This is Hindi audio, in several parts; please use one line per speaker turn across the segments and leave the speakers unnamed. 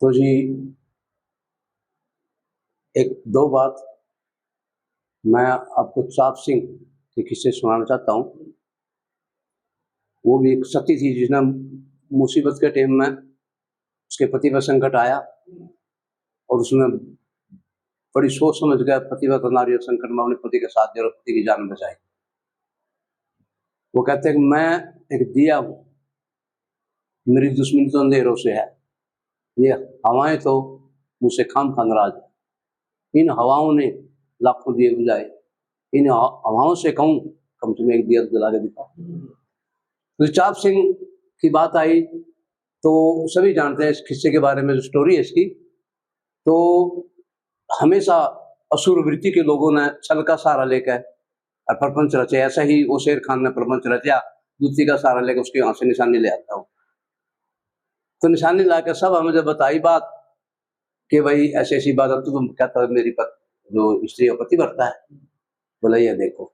तो जी एक दो बात मैं आपको चाप सिंह के किस्से सुनाना चाहता हूँ। वो भी एक सती थी जिसने मुसीबत के टाइम में उसके पति पर संकट आया और उसने बड़ी सोच समझ कर पतिव्रता नारी संकट में अपने पति के साथ दिया और पति की जान बचाई। वो कहते हैं कि मैं एक दिया हूँ, मेरी दुश्मनी तो अंधेरों से है, ये हवाएं तो मुझसे खाम खा नाराज, इन हवाओं ने लाखों दिए बुझाए, इन हवाओं से कहूँ कम से कम एक दिया जला के दिखाओ। तो चाप सिंह की बात आई तो सभी जानते हैं इस किस्से के बारे में, जो स्टोरी है इसकी। तो हमेशा असुर वृत्ति के लोगों ने छल का सहारा लेकर और प्रपंच रचे। ऐसा ही वो शेर खान ने प्रपंच रचा, दूसरी का सहारा लेकर उसके यहाँ से निशानी ले आता हूँ। तो निशानी लाकर सब हमें जब बताई बात कि भाई ऐसी ऐसी बात, तो तुम कहता मेरी जो स्त्री पति बढ़ता है, बोला ये देखो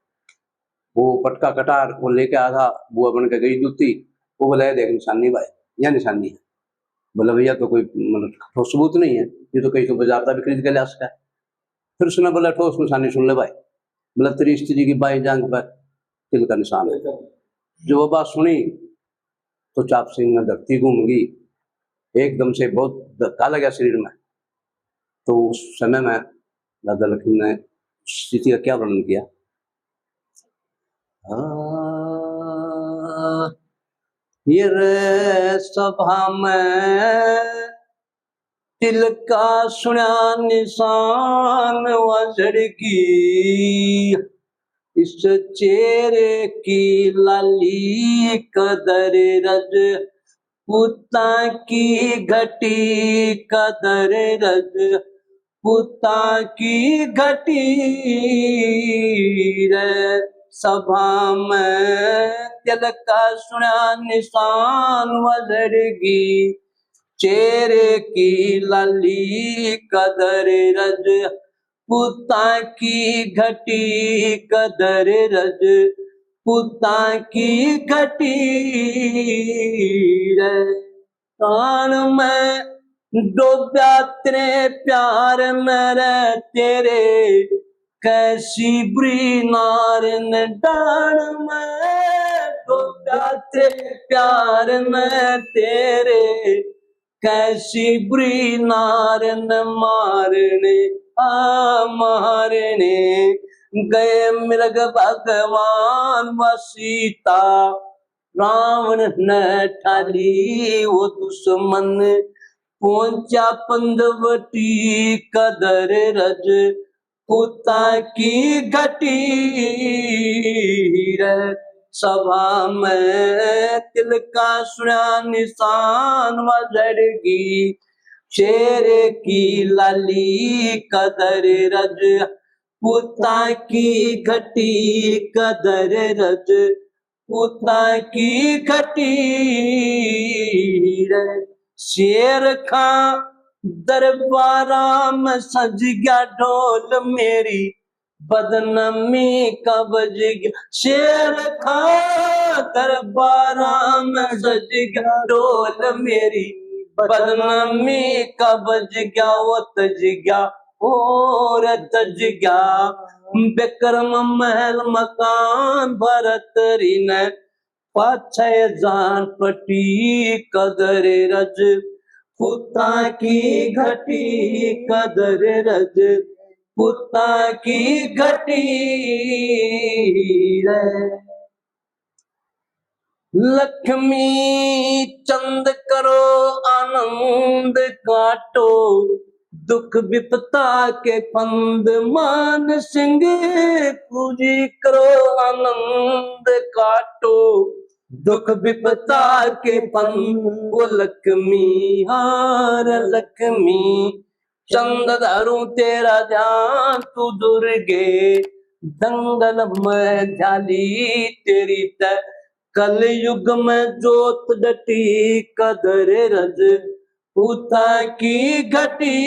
वो पटका कटार वो लेके आधा बुआ बन के गई दूती, वो बोला ये देख निशानी भाई, यह निशानी है। बोला भैया तो कोई मतलब ठोस सबूत नहीं है, ये तो कहीं तो बाजार का भी खरीद के ला सकता है। फिर उसने बोला ठोस निशानी सुन ले भाई। बोला तेरी स्त्री की बाई जांग पर तिल का निशान है। जो वो बात सुनी तो चाप सिंह ने धरती घूम गई, एकदम से बहुत धक्का लगा शरीर में। तो उस समय में दादा लक्ष्मी ने स्थिति का क्या वर्णन किया। ये रे सभा में तिल का सुना निशान वजड़गी, इस चेहरे की लाली कदर रज, पुता की घटी कदर रज, पुता की घटी रे सभा में तिल का सुना निशान वजड़गी, चेहरे की लाली कदर रज, पुता की घटी कदर रज, पुता की घटी रे। कान में डोब्या तेरे प्यार मेरे तेरे, कैसी बुरी नार ने डाल में डोब्या तेरे प्यार में तेरे, कैसी बुरी नार न मारने आ मारने गए मृग भगवान व सीता, रावण ने ठाली वो दुश्मन, पहुंचा पंदवटी कदर रज, पुता की घटी रे सभा में तिल का सुना निशान वजड़गी, शेरे की लाली कदर रज, पुता की घटी कदर रज, पुता की घटी रे। शेर खां दरबारा में सज गया ढोल मेरी, बदनामी का बज गया शेर खां दरबारा में सज गया ढोल मेरी, बदनामी का बज गया वो तज गया और तज गया। बेकरम महल मकान भरतरी ने पाछे जान पटी कदर रज, पुता की घटी कदर रज, पुता की घटी रे। लक्ष्मी चंद करो आनंद काटो, दुख विपता के फंद मान सिंह पूजी करो आनंद काटो, दुख विपता के फंद वो लक्ष्मी हार लक्ष्मी, चंद धरू तेरा ध्यान तू दुर्गे, दंगल में झाली तेरी त, कल युग में जोत डटी कदर रज, पुता की घटी